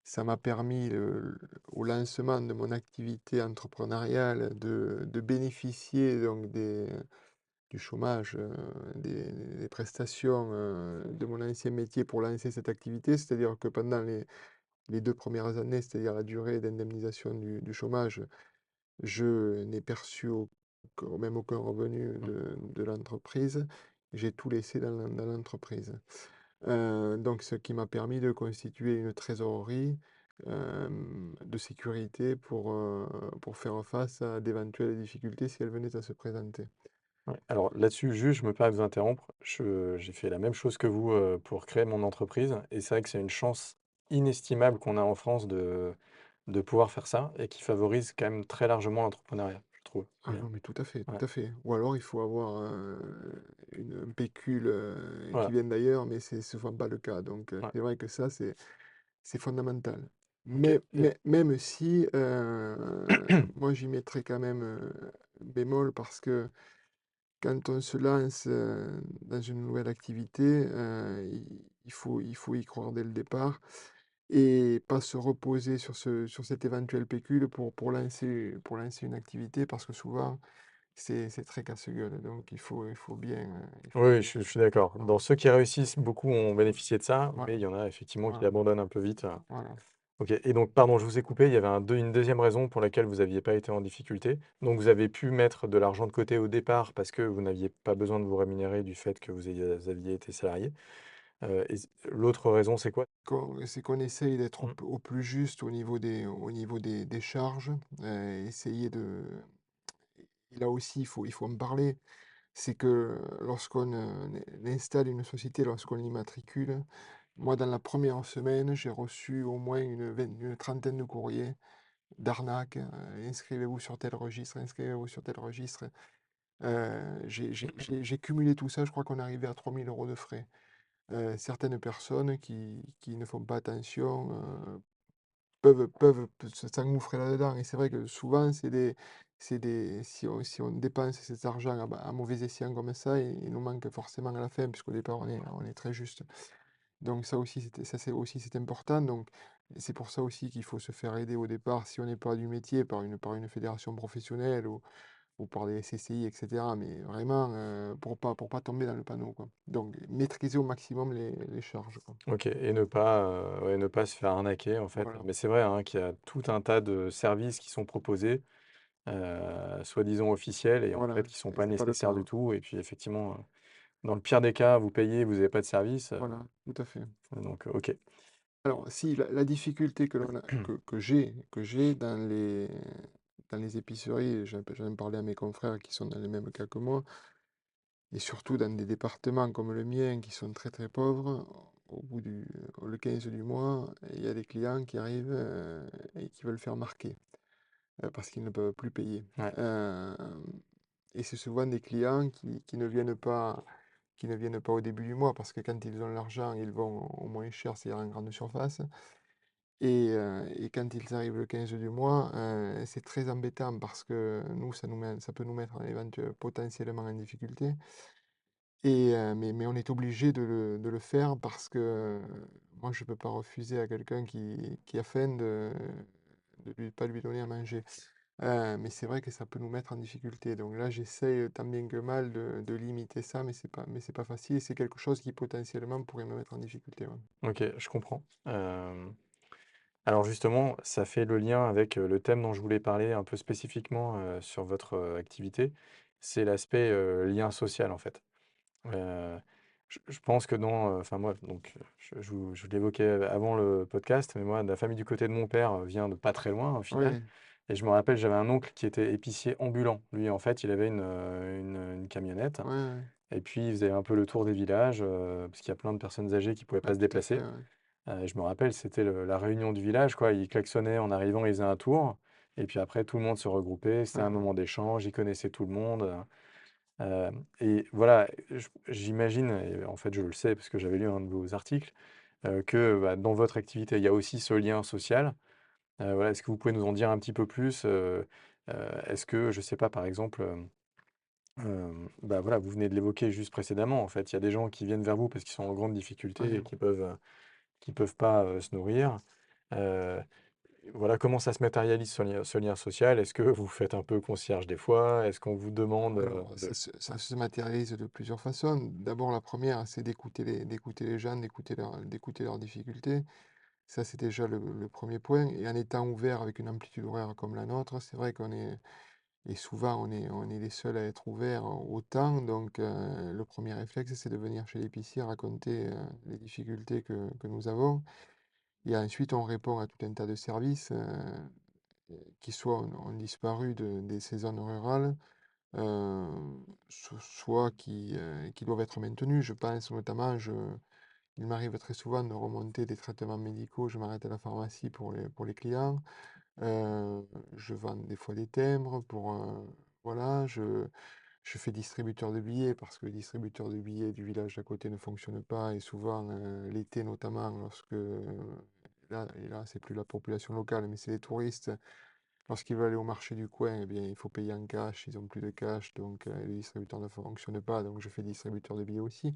ça m'a permis au lancement de mon activité entrepreneuriale de bénéficier donc du chômage, des prestations, de mon ancien métier pour lancer cette activité. C'est-à-dire que pendant les 2 premières années, c'est-à-dire la durée d'indemnisation du chômage, je n'ai perçu même aucun revenu mmh, de l'entreprise. J'ai tout laissé dans l'entreprise. Donc ce qui m'a permis de constituer une trésorerie, de sécurité pour faire face à d'éventuelles difficultés si elles venaient à se présenter. ouais. Alors là-dessus, juste, je me permets de vous interrompre. J'ai fait la même chose que vous, pour créer mon entreprise et c'est vrai que c'est une chance inestimable qu'on a en France de pouvoir faire ça et qui favorise quand même très largement l'entrepreneuriat, je trouve. Ah non, mais tout à fait, Ouais, tout à fait. Ou alors il faut avoir, un pécule, qui voilà, vienne d'ailleurs, mais c'est souvent pas le cas. Donc, ouais. c'est vrai que ça, c'est fondamental. OK et Mais même si, moi j'y mettrais quand même, bémol parce que quand on se lance, dans une nouvelle activité, il faut y croire dès le départ et pas se reposer sur cet éventuel pécule pour lancer une activité parce que souvent c'est très casse-gueule. Donc il faut oui, bien je suis d'accord. Dans ceux qui réussissent, beaucoup ont bénéficié de ça, ouais, mais il y en a effectivement qui voilà, abandonnent un peu vite. voilà. OK et donc pardon, je vous ai coupé, il y avait une deuxième raison pour laquelle vous n'aviez pas été en difficulté. Donc vous avez pu mettre de l'argent de côté au départ parce que vous n'aviez pas besoin de vous rémunérer du fait que vous aviez été salarié. Et l'autre raison, c'est quoi? C'est qu'on essaye d'être Mmh, au plus juste au niveau des charges, essayer de et là aussi il faut en parler. C'est que lorsqu'on, installe une société, lorsqu'on l'immatricule, moi dans la première semaine, j'ai reçu au moins une trentaine de courriers d'arnaques, «Inscrivez-vous sur tel registre, inscrivez-vous sur tel registre». J'ai cumulé tout ça, je crois qu'on est arrivé à 3 000 € de frais. Certaines personnes qui ne font pas attention, peuvent s'engouffrer là-dedans et c'est vrai que souvent c'est des si on dépense cet argent à mauvais escient comme ça, il nous manque forcément à la fin puisqu'au départ on est très juste. Donc c'est important donc c'est pour ça aussi qu'il faut se faire aider au départ si on n'est pas du métier par une fédération professionnelle ou par des CCI et cetera, mais vraiment, pour pas tomber dans le panneau, quoi. Donc maîtriser au maximum les charges, quoi. OK et ne pas, ouais, ne pas se faire arnaquer, en fait. Voilà, Mais c'est vrai, hein, qu'il y a tout un tas de services qui sont proposés, soi-disant officiels et en voilà fait qui sont et pas c'est pas le cas, nécessaires du hein. tout et puis effectivement, dans le pire des cas, vous payez, vous avez pas de service, Voilà, tout à fait. donc OK. Alors si la difficulté que l'on a que j'ai dans les épiceries, et j'en ai parlé à mes confrères qui sont dans les mêmes cas que moi et surtout dans des départements comme le mien qui sont très, très pauvres, le 15 du mois, il y a des clients qui arrivent, et qui veulent faire marquer, parce qu'ils ne peuvent plus payer. Ouais. Hem et c'est souvent des clients qui ne viennent pas au début du mois parce que quand ils ont l'argent, ils vont au moins cher, c'est-à-dire en grande surface. Et quand ils arrivent le 15 du mois, c'est très embêtant parce que nous, ça peut nous mettre potentiellement en difficulté Mais on est obligé de le faire parce que moi, je ne peux pas refuser à quelqu'un qui a faim de lui pas lui donner à manger. Mais c'est vrai que ça peut nous mettre en difficulté. Donc là, j'essaye tant bien que mal de limiter ça, mais c'est pas facile et c'est quelque chose qui potentiellement pourrait me mettre en difficulté, ouais. OK, je comprends. Alors justement, ça fait le lien avec, le thème dont je voulais parler un peu spécifiquement, sur votre, activité. C'est l'aspect, lien social, en fait. Heu, je pense que enfin moi donc, je l'évoquais avant le podcast, mais moi, la famille du côté de mon père, vient de pas très loin, au final. Ouais, Et je me rappelle, j'avais un oncle qui était épicier ambulant. Lui, en fait, il avait une camionnette ouais, ouais, et puis il faisait un peu le tour des villages, parce qu'il y a plein de personnes âgées qui pouvaient ouais, pas se tout à fait, déplacer. ouais. Je me rappelle, c'était la réunion du village, quoi. Il klaxonnait en arrivant, il faisait un tour et puis après tout le monde se regroupait. C'était Ouais, un ouais, moment d'échange, il connaissait tout le monde, et voilà, j'imagine et en fait, je le sais parce que j'avais lu un de vos articles, que, bah, dans votre activité, il y a aussi ce lien social. Voilà, est-ce que vous pouvez nous en dire un petit peu plus? Est-ce que, je sais pas, par exemple, bah, voilà, vous venez de l'évoquer juste précédemment, en fait, il y a des gens qui viennent vers vous parce qu'ils sont en grande difficulté ouais. et qui peuvent pas, se nourrir. Heu, voilà, comment ça se matérialise ce lien social? Est-ce que vous faites un peu concierge des fois? Est-ce qu'on vous demande, Alors, de ça se matérialise de plusieurs façons. D'abord, la première, c'est d'écouter les gens, d'écouter leurs difficultés. Ça, c'est déjà le 1er point et en étant ouvert avec une amplitude horaire comme la nôtre, c'est vrai qu'on est et souvent on est les seuls à être ouverts autant donc le premier réflexe, c'est de venir chez l'épicier raconter, les difficultés que nous avons et ensuite on répond à tout un tas de services, qui soit ont disparu des ces zones rurales, heu, soit qui doivent être maintenus. Je pense notamment, il m'arrive très souvent de remonter des traitements médicaux, je m'arrête à la pharmacie pour les clients. Je vends des fois des timbres pour, voilà, je fais distributeur de billets parce que le distributeur de billets du village d'à côté ne fonctionne pas et souvent, l'été notamment lorsque, là, c'est plus la population locale, mais c'est les touristes. Lorsqu'ils veulent aller au marché du coin, eh bien, il faut payer en cash, ils ont plus de cash, donc le distributeur ne fonctionne pas, donc je fais distributeur de billets aussi.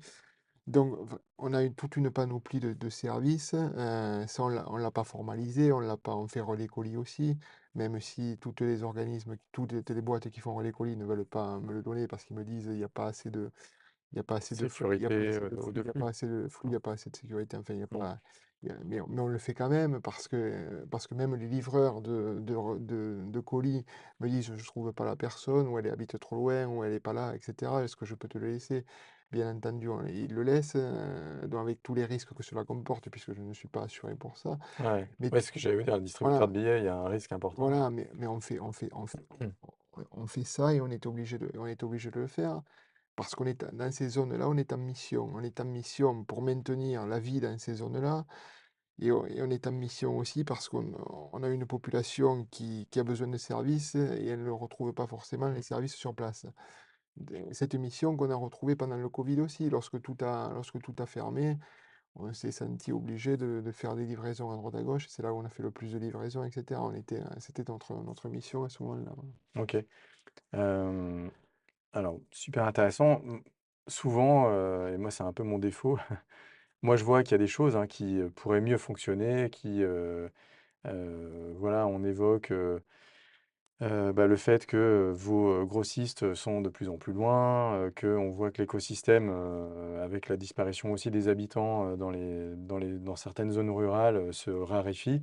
Donc, on a toute une panoplie de services. Ça, on l'a pas formalisé, on fait relais colis aussi, même si tous les organismes, toutes les boîtes qui font relais colis ne veulent pas me le donner parce qu'ils me disent il n'y a pas assez de, il y a pas assez de flux, il y a pas sécurité, assez de ou flux, de il y a flux? pas assez de flux, il y a pas assez de sécurité. Enfin, il y a Mmh. pas, mais on le fait quand même parce que même les livreurs de colis me disent je trouve pas la personne, ou elle habite trop loin, ou elle est pas là, etc. Est-ce que je peux te le laisser? Bien entendu, ils le laissent, donc avec tous les risques que cela comporte, puisque je ne suis pas assuré pour ça. Ouais. Mais Ouais, ce que j'allais vous dire, le distributeur voilà, de billets, il y a un risque important. voilà, mais on fait ça et on est obligé de le faire. Parce qu'on est dans ces zones-là, on est en mission. On est en mission pour maintenir la vie dans ces zones-là et on est en mission aussi parce qu'on a une population qui a besoin de services et elle ne retrouve pas forcément les services sur place. Cette mission qu'on a retrouvée pendant le Covid aussi, lorsque tout a fermé, on s'est senti obligé de faire des livraisons à droite à gauche. C'est là où on a fait le plus de livraisons, etc. C'était notre mission à ce moment-là. Voilà. OK. Hem, alors super intéressant. Souvent, et moi c'est un peu mon défaut, moi je vois qu'il y a des choses, hein, qui, pourraient mieux fonctionner, voilà, on évoque, bah, le fait que, vos, grossistes sont de plus en plus loin, qu'on voit que l'écosystème, avec la disparition aussi des habitants, dans certaines zones rurales, se raréfie.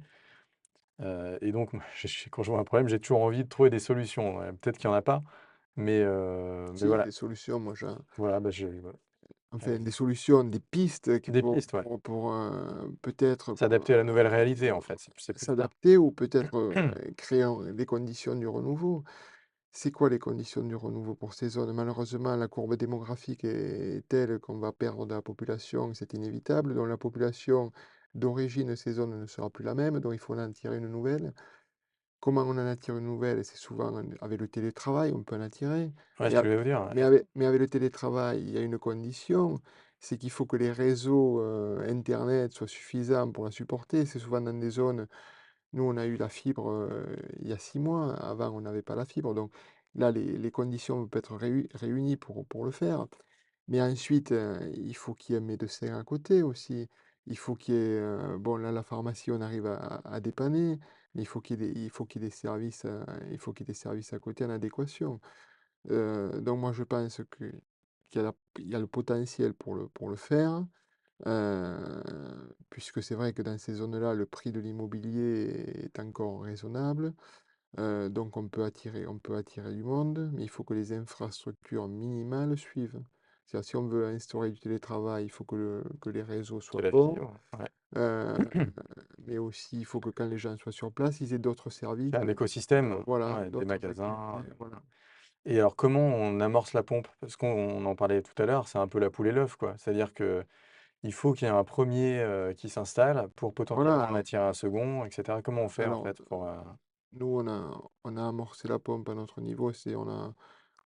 Et donc moi, quand je vois un problème, j'ai toujours envie de trouver des solutions. Ouais, peut-être qu'il y en a pas, mais Si, voilà. des solutions, moi, Voilà, bah, voilà, enfin, des solutions, des pistes des pistes, ouais. pour, peut-être, S'adapter à la nouvelle réalité, en fait, c'est plus ça. s'adapter ou peut-être, créer des conditions du renouveau. C'est quoi les conditions du renouveau pour ces zones? Malheureusement, la courbe démographique est telle qu'on va perdre de la population, c'est inévitable. Donc la population d'origine de ces zones ne sera plus la même, donc il faut en attirer une nouvelle. Comment on en attire une nouvelle? C'est souvent avec le télétravail, on peut en attirer. Ouais, ce Mais, que je voulais vous dire, ouais. mais avec le télétravail, il y a une condition, c'est qu'il faut que les réseaux Internet soient suffisants pour la supporter. C'est souvent dans des zones, nous on a eu la fibre il y a 6 mois, avant on n'avait pas la fibre. Donc là, les conditions peuvent être réunies pour le faire. Mais ensuite, il faut qu'il y ait un médecin à côté aussi. Il faut qu'il y ait, bon là, la pharmacie, on arrive à dépanner, mais il faut qu'il y ait des services, il faut qu'il y ait des services à côté en adéquation. Donc moi, je pense qu'il y a le potentiel pour le faire, puisque c'est vrai que dans ces zones-là, le prix de l'immobilier est encore raisonnable. Donc on peut attirer du monde, mais il faut que les infrastructures minimales suivent. C'est-à-dire si on veut instaurer du télétravail, il faut que les réseaux C'est soient la bons, fibre, ouais. heu, mais aussi il faut que quand les gens soient sur place, ils aient d'autres services, C'est un écosystème, voilà, ouais, des d'autres magasins. activités, voilà. Et alors, comment on amorce la pompe? Parce qu'on en parlait tout à l'heure, c'est un peu la poule et l'œuf, quoi. C'est-à-dire que il faut qu'il y ait un premier qui s'installe pour Voilà, potentiellement en attirer un second, etc. Comment on fait en alors, fait pour... nous on a amorcé la pompe à notre niveau,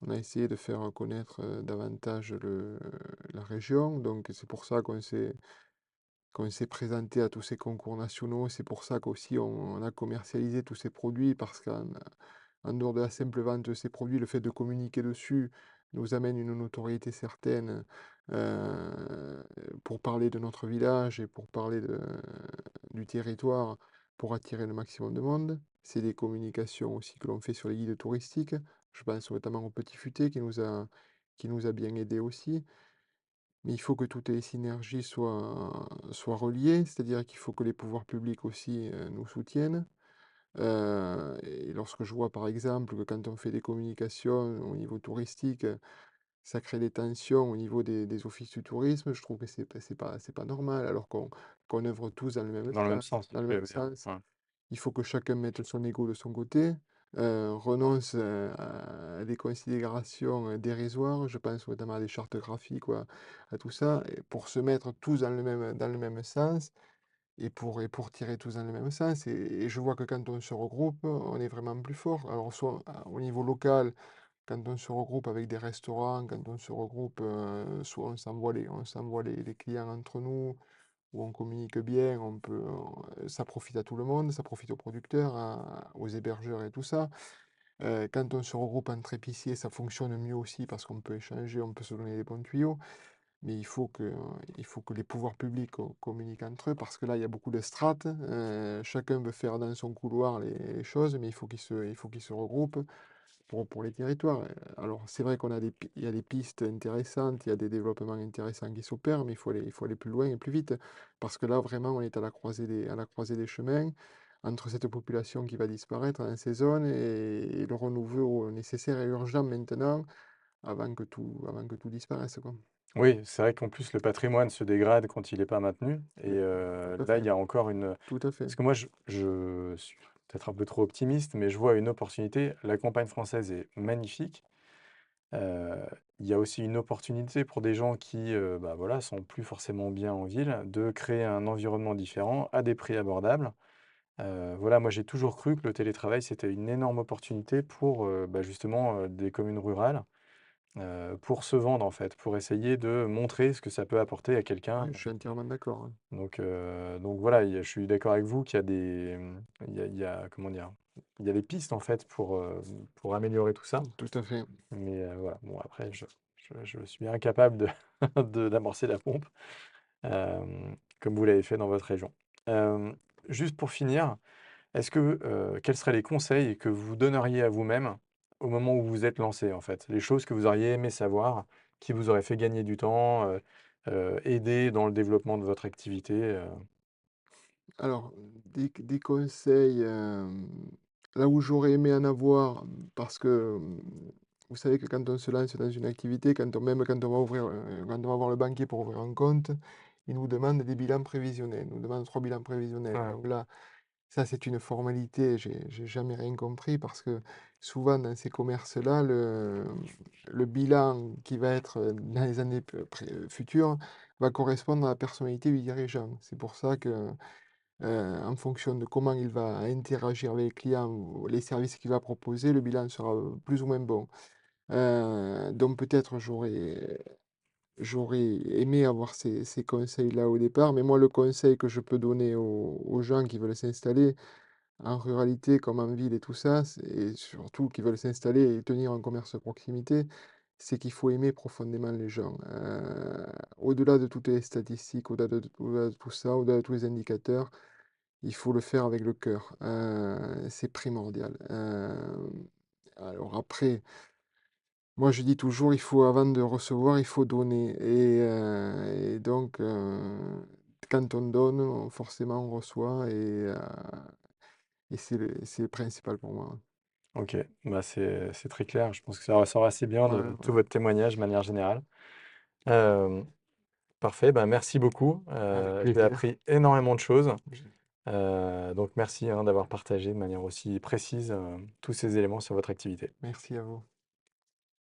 on a essayé de faire connaître, davantage la région, donc c'est pour ça qu'on s'est présenté à tous ces concours nationaux, c'est pour ça qu'aussi on a commercialisé tous ces produits parce qu'en dehors de la simple vente de ces produits, le fait de communiquer dessus nous amène une notoriété certaine pour parler de notre village et pour parler du territoire, pour attirer le maximum de monde. C'est des communications aussi que l'on fait sur les guides touristiques. Je pense notamment au Petit Futé qui nous a bien aidés aussi. Mais il faut que toutes les synergies soient reliées, c'est-à-dire qu'il faut que les pouvoirs publics aussi, nous soutiennent. Et lorsque je vois par exemple que quand on fait des communications au niveau touristique, ça crée des tensions au niveau des offices du tourisme, je trouve que c'est pas normal alors qu'on œuvre tous Dans le même sens, dans le je même veux dire. sens. Ouais. Il faut que chacun mette son ego de son côté, renonce, à des considérations, dérisoires. Je pense notamment à des chartes graphiques ou à tout ça et pour se mettre tous dans le même sens et pour tirer tous dans le même sens et je vois que quand on se regroupe, on est vraiment plus fort. Alors soit au niveau local, quand on se regroupe avec des restaurants, quand on se regroupe, soit on s'envoie les clients entre nous, où on communique bien, ça profite à tout le monde, ça profite aux producteurs, aux hébergeurs et tout ça. Quand on se regroupe entre épiciers, ça fonctionne mieux aussi parce qu'on peut échanger, on peut se donner des bons tuyaux. Mais il faut que les pouvoirs publics communiquent entre eux parce que là, il y a beaucoup de strates. Chacun veut faire dans son couloir les choses, mais il faut qu'ils se regroupent pour les territoires. Alors, c'est vrai il y a des pistes intéressantes, il y a des développements intéressants qui s'opèrent, mais il faut aller plus loin et plus vite. Parce que là, vraiment, on est à la croisée des chemins entre cette population qui va disparaître dans ces zones et le renouveau nécessaire et urgent maintenant avant que tout disparaisse, quoi. Oui, c'est vrai qu'en plus le patrimoine se dégrade quand il n'est pas maintenu. Et Mais tout à là, il fait, y a encore une... tout à fait. Parce que moi, je suis peut-être un peu trop optimiste, mais je vois une opportunité. La campagne française est magnifique. Heu, il y a aussi une opportunité pour des gens qui, bah, voilà, sont plus forcément bien en ville, de créer un environnement différent à des prix abordables. Voilà, moi j'ai toujours cru que le télétravail, c'était une énorme opportunité pour, bah, justement, des communes rurales, pour se vendre en fait, pour essayer de montrer ce que ça peut apporter à quelqu'un. Ouais, je suis entièrement d'accord, hein. Donc voilà, je suis d'accord avec vous qu'il y a des, il y a, comment dire? Il y a des pistes en fait pour améliorer tout ça. Tout à fait. Mais voilà, bon après je suis incapable de d'amorcer la pompe, comme vous l'avez fait dans votre région. Hem, Juste pour finir, est-ce que, quels seraient les conseils que vous donneriez à vous-même au moment où vous vous êtes lancé, en fait? Les choses que vous auriez aimé savoir, qui vous auraient fait gagner du temps, aider dans le développement de votre activité, Alors, des conseils, là où j'aurais aimé en avoir, parce que, vous savez que quand on se lance dans une activité, quand on va quand on va voir le banquier pour ouvrir un compte, il nous demande des bilans prévisionnels. Il nous demande 3 bilans prévisionnels. ouais, Donc là, ça, c'est une formalité, j'ai jamais rien compris parce que souvent dans ces commerces-là, le bilan qui va être, dans les années futures va correspondre à la personnalité du dirigeant. C'est pour ça que en fonction de comment il va interagir avec les clients ou les services qu'il va proposer, le bilan sera, plus ou moins bon. Donc peut-être j'aurais aimé avoir ces conseils-là au départ, mais moi le conseil que je peux donner aux gens qui veulent s'installer en ruralité comme en ville et tout ça, c'est et surtout qui veulent s'installer et tenir un commerce de proximité, c'est qu'il faut aimer profondément les gens. Au-delà de toutes les statistiques, au-delà de tout ça, au-delà de tous les indicateurs, il faut le faire avec le cœur. C'est primordial. Alors après, moi je dis toujours, il faut avant de recevoir, il faut donner. Et donc, quand on donne, forcément on reçoit et c'est le principal pour moi. OK, bah, c'est très clair. Je pense que ça ressort assez bien de Voilà, tout voilà. votre témoignage de manière générale. Hem, Parfait, bah, merci beaucoup. Avec J'ai plaisir. appris énormément de choses. Je- Donc merci, hein, d'avoir partagé de manière aussi précise, tous ces éléments sur votre activité. Merci à vous.